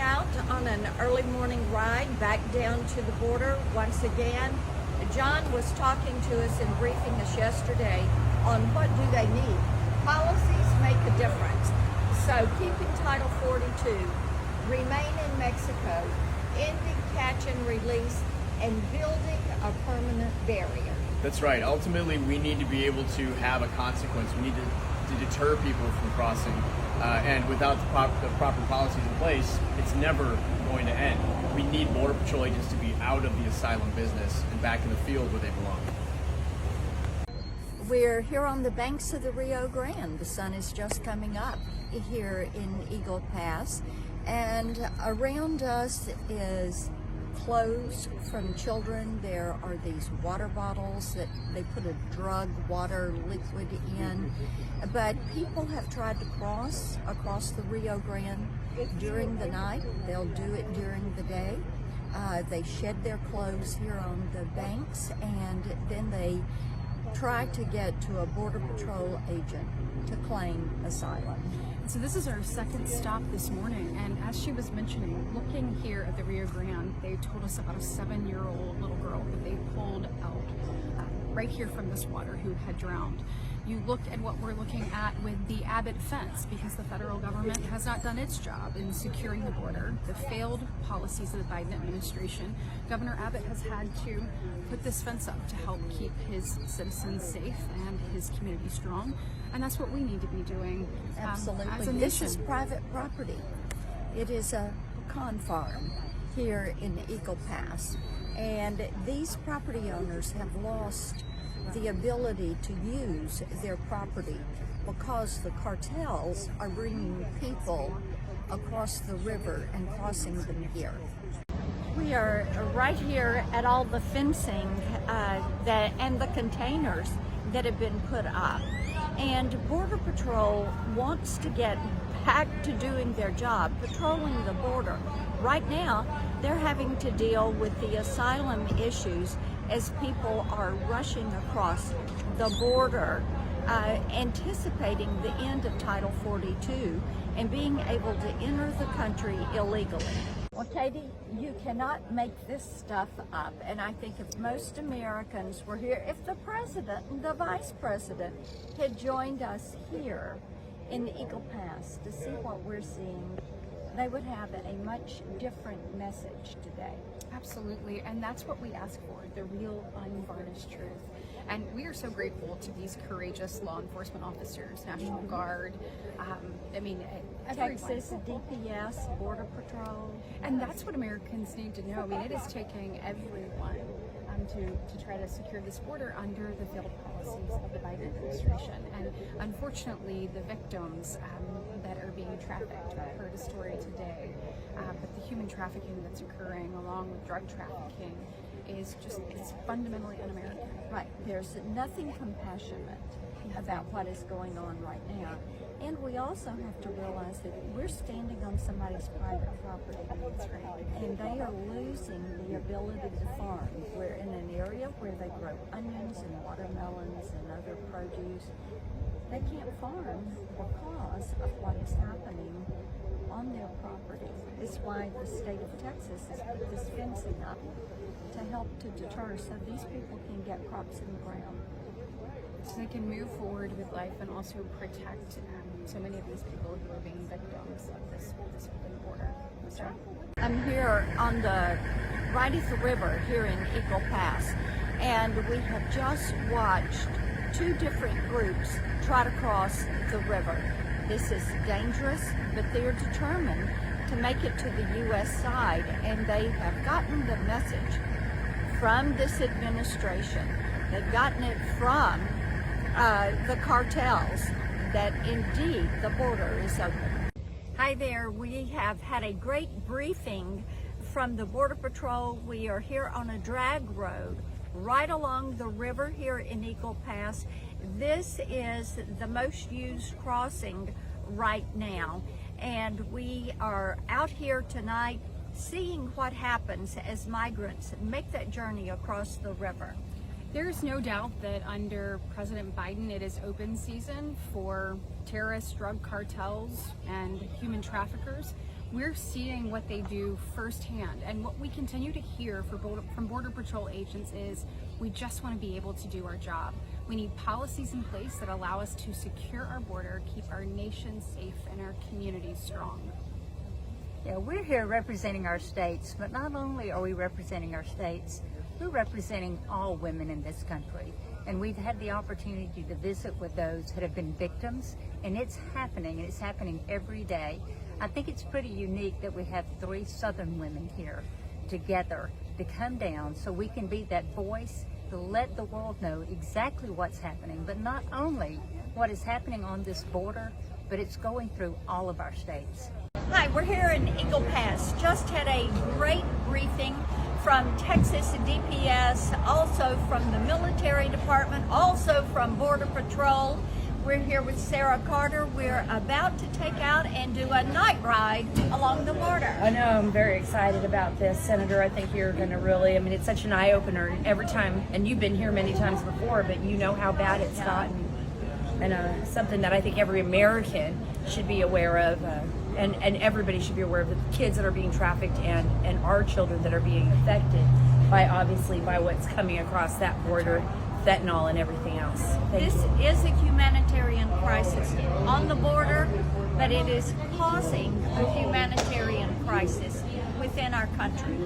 out on an early morning ride back down to the border once again. John was talking to us and briefing us yesterday on what do they need. Policies make a difference. So keeping Title 42, remain in Mexico, ending catch and release, and building a permanent barrier. That's right. Ultimately, we need to be able to have a consequence. We need to deter people from crossing. And without the proper policies in place, it's never going to end. We need Border Patrol agents to be out of the asylum business and back in the field where they belong. We're here on the banks of the Rio Grande. The sun is just coming up here in Eagle Pass. And around us is clothes from children. There are these water bottles that they put a drug water liquid in. But people have tried to cross across the Rio Grande during the night. They'll do it during the day. They shed their clothes here on the banks, and then they try to get to a Border Patrol agent to claim asylum. So this is our second stop this morning, and as she was mentioning, looking here at the Rio Grande, they told us about a 7-year-old little girl that they pulled out right here from this water who had drowned. You look at what we're looking at with the Abbott fence, because the federal government has not done its job in securing the border. The failed policies of the Biden administration, Governor Abbott has had to put this fence up to help keep his citizens safe and his community strong. And that's what we need to be doing. Absolutely. This is private property. It is a pecan farm here in Eagle Pass. And these property owners have lost the ability to use their property because the cartels are bringing people across the river and crossing them here. We are right here at all the fencing and the containers that have been put up. And Border Patrol wants to get back to doing their job, patrolling the border. Right now, they're having to deal with the asylum issues as people are rushing across the border, anticipating the end of Title 42 and being able to enter the country illegally. Well, Katie, you cannot make this stuff up, and I think if most Americans were here, if the president and the vice president had joined us here in Eagle Pass to see what we're seeing, they would have a much different message today. Absolutely, and that's what we ask for, the real unvarnished truth. And we are so grateful to these courageous law enforcement officers, National Guard, everyone. Texas, DPS, Border Patrol. And that's what Americans need to know. I mean, it is taking everyone to try to secure this border under the failed policies of the Biden administration. And unfortunately, the victims that are being trafficked, I heard a story today, but the human trafficking that's occurring along with drug trafficking is just, it's fundamentally un-American. Right, there's nothing compassionate about what is going on right now. And we also have to realize that we're standing on somebody's private property. And they are losing the ability to farm. We're in an area where they grow onions and watermelons and other produce. They can't farm because of what is happening on their property. It's why the state of Texas has put this fencing up to help to deter so these people can get crops in the ground. So they can move forward with life and also protect so many of these people who are being victims of this open border. So I'm here on right at the river here in Eagle Pass, and we have just watched 2 different groups try to cross the river. This is dangerous, but they're determined to make it to the U.S. side, and they have gotten the message from this administration. They've gotten it from the cartels that indeed the border is open. Hi there, we have had a great briefing from the Border Patrol. We are here on a drag road right along the river here in Eagle Pass. This is the most used crossing right now, and we are out here tonight seeing what happens as migrants make that journey across the river. There's no doubt that under President Biden, it is open season for terrorists, drug cartels, and human traffickers. we're seeing what they do firsthand. And what we continue to hear from Border Patrol agents is we just want to be able to do our job. We need policies in place that allow us to secure our border, keep our nation safe, and our communities strong. Yeah, we're here representing our states, but not only are we representing our states, we're representing all women in this country. And we've had the opportunity to visit with those that have been victims, and it's happening, and it's happening every day. I think it's pretty unique that we have 3 Southern women here together to come down so we can be that voice to let the world know exactly what's happening, but not only what is happening on this border, but it's going through all of our states. Hi, we're here in Eagle Pass. Just had a great briefing from Texas DPS, also from the military department, also from Border Patrol. We're here with Sarah Carter. We're about to take out and do a night ride along the border. I know, I'm very excited about this, Senator. I think you're going to really, it's such an eye-opener every time, and you've been here many times before, but you know how bad it's gotten. And something that I think every American should be aware of, and everybody should be aware of, the kids that are being trafficked and our children that are being affected by what's coming across that border, fentanyl and everything else. This is a humanitarian crisis on the border, but it is causing a humanitarian crisis within our country.